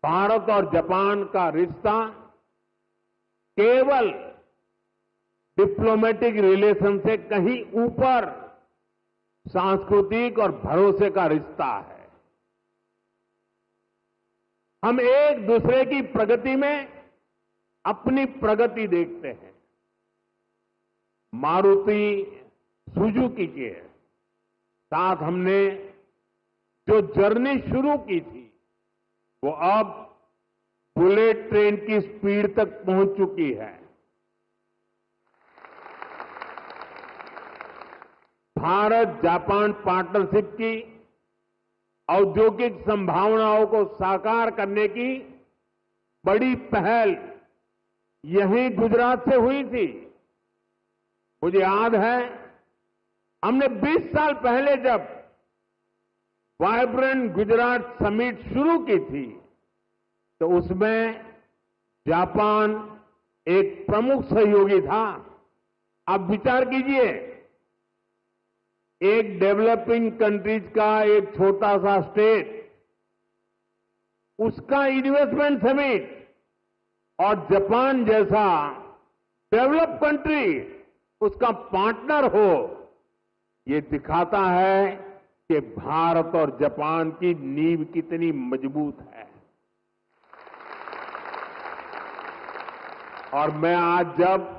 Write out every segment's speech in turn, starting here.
भारत और जापान का रिश्ता केवल डिप्लोमेटिक रिलेशन से कहीं ऊपर सांस्कृतिक और भरोसे का रिश्ता है। हम एक दूसरे की प्रगति में अपनी प्रगति देखते हैं। मारुति सुजुकी के साथ हमने जो जर्नी शुरू की थी वो अब बुलेट ट्रेन की स्पीड तक पहुंच चुकी है। भारत जापान पार्टनरशिप की औद्योगिक संभावनाओं को साकार करने की बड़ी पहल यहीं गुजरात से हुई थी। मुझे याद है हमने 20 साल पहले जब वाइब्रेंट गुजरात समिट शुरू की थी तो उसमें जापान एक प्रमुख सहयोगी था। आप विचार कीजिए, एक डेवलपिंग कंट्रीज का एक छोटा सा स्टेट, उसका इन्वेस्टमेंट समिट और जापान जैसा डेवलप कंट्री उसका पार्टनर हो, ये दिखाता है कि भारत और जापान की नींव कितनी मजबूत है। और मैं आज जब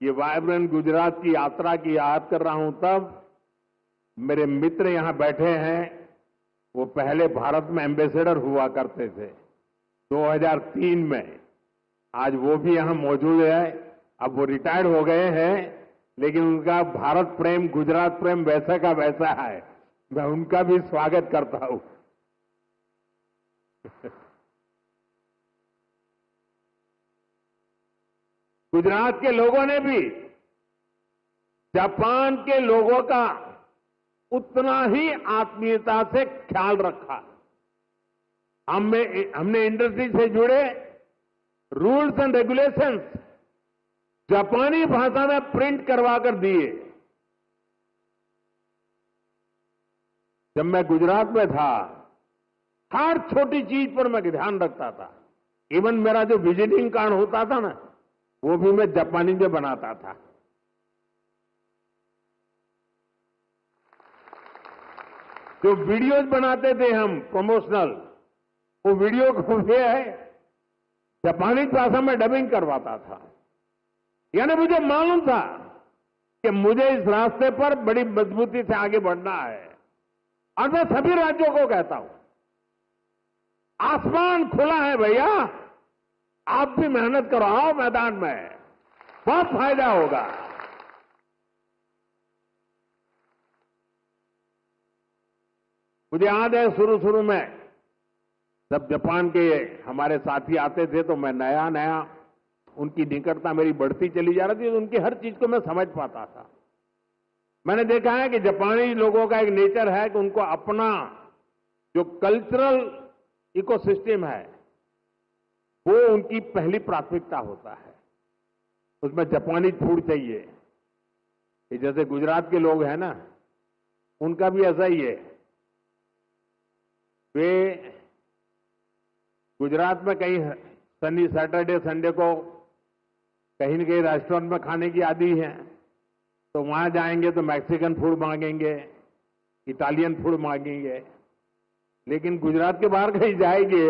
ये वाइब्रेंट गुजरात की यात्रा की याद कर रहा हूं तब मेरे मित्र यहां बैठे हैं, वो पहले भारत में एम्बेसडर हुआ करते थे 2003 में। आज वो भी यहां मौजूद है। अब वो रिटायर्ड हो गए हैं, लेकिन उनका भारत प्रेम, गुजरात प्रेम वैसा का वैसा है। मैं उनका भी स्वागत करता हूं। गुजरात के लोगों ने भी जापान के लोगों का उतना ही आत्मीयता से ख्याल रखा। हमने इंडस्ट्री से जुड़े रूल्स एंड रेगुलेशंस जापानी भाषा में प्रिंट करवा कर दिए। जब मैं गुजरात में था, हर छोटी चीज पर मैं ध्यान रखता था। इवन मेरा जो विजिटिंग कार्ड होता था ना, वो भी मैं जापानी में बनाता था। जो वीडियोज बनाते थे हम प्रमोशनल, वो वीडियो को भी जापानी भाषा में डबिंग करवाता था। यानी मुझे मालूम था कि मुझे इस रास्ते पर बड़ी मजबूती से आगे बढ़ना है। और मैं सभी राज्यों को कहता हूं, आसमान खुला है भैया, आप भी मेहनत करो, आओ मैदान में, बहुत फायदा होगा। मुझे याद है शुरू में जब जापान के हमारे साथी आते थे तो मैं नया नया उनकी निकटता मेरी बढ़ती चली जा रही थी, तो उनकी हर चीज को मैं समझ पाता था। मैंने देखा है कि जापानी लोगों का एक नेचर है कि उनको अपना जो कल्चरल इकोसिस्टम है वो उनकी पहली प्राथमिकता होता है। उसमें जापानी फूड चाहिए। ये जैसे गुजरात के लोग हैं ना, उनका भी ऐसा ही है। वे गुजरात में कहीं शनि सैटरडे संडे को कहीं न कहीं रेस्टोरेंट में खाने की आदी है, तो वहां जाएंगे तो मैक्सिकन फूड मांगेंगे, इटालियन फूड मांगेंगे। लेकिन गुजरात के बाहर कहीं जाएंगे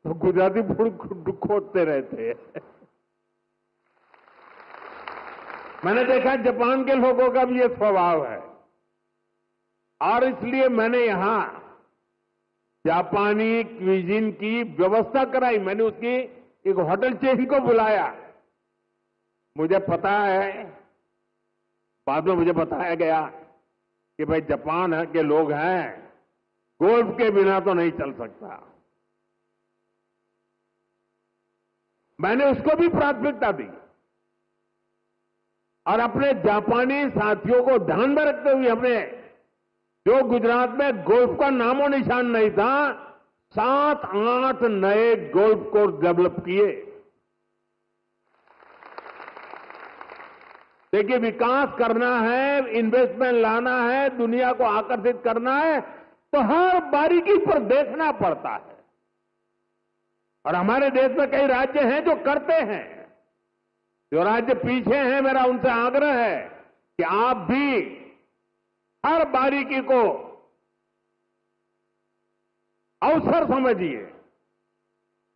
तो गुजराती फूड खोजते रहते हैं। मैंने देखा जापान के लोगों का भी ये स्वभाव है, और इसलिए मैंने यहां जापानी क्विजीन की व्यवस्था कराई। मैंने उसकी एक होटल चेन को बुलाया। मुझे पता है, बाद में मुझे बताया गया कि भाई जापान के लोग हैं, गोल्फ के बिना तो नहीं चल सकता। मैंने उसको भी प्राथमिकता दी और अपने जापानी साथियों को ध्यान में रखते हुए हमने, जो गुजरात में गोल्फ का नामो निशान नहीं था, 7-8 नए गोल्फ कोर्स डेवलप किए। देखिए, विकास करना है, इन्वेस्टमेंट लाना है, दुनिया को आकर्षित करना है, तो हर बारीकी पर देखना पड़ता है। और हमारे देश में कई राज्य हैं जो करते हैं। जो राज्य पीछे हैं, मेरा उनसे आग्रह है कि आप भी हर बारीकी को अवसर समझिए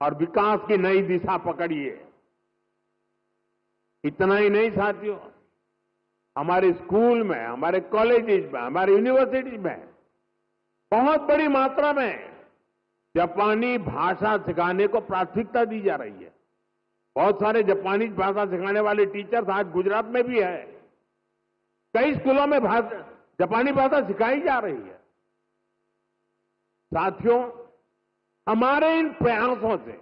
और विकास की नई दिशा पकड़िए। इतना ही नहीं साथियों, हमारे स्कूल में, हमारे कॉलेजेस में, हमारे यूनिवर्सिटीज में बहुत बड़ी मात्रा में जापानी भाषा सिखाने को प्राथमिकता दी जा रही है। बहुत सारे जापानी भाषा सिखाने वाले टीचर्स आज गुजरात में भी है। कई स्कूलों में जापानी भाषा सिखाई जा रही है। साथियों, हमारे इन प्रयासों से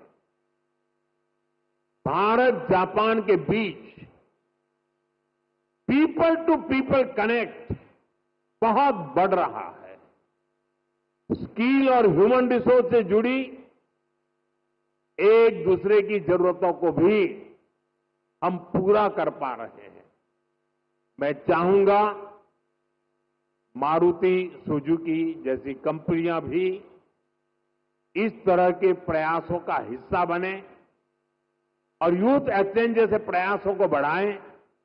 भारत जापान के बीच पीपल टू पीपल कनेक्ट बहुत बढ़ रहा है। स्किल और ह्यूमन रिसोर्स से जुड़ी एक दूसरे की जरूरतों को भी हम पूरा कर पा रहे हैं। मैं चाहूंगा मारुति सुजुकी जैसी कंपनियां भी इस तरह के प्रयासों का हिस्सा बने और यूथ एक्सचेंज जैसे प्रयासों को बढ़ाएं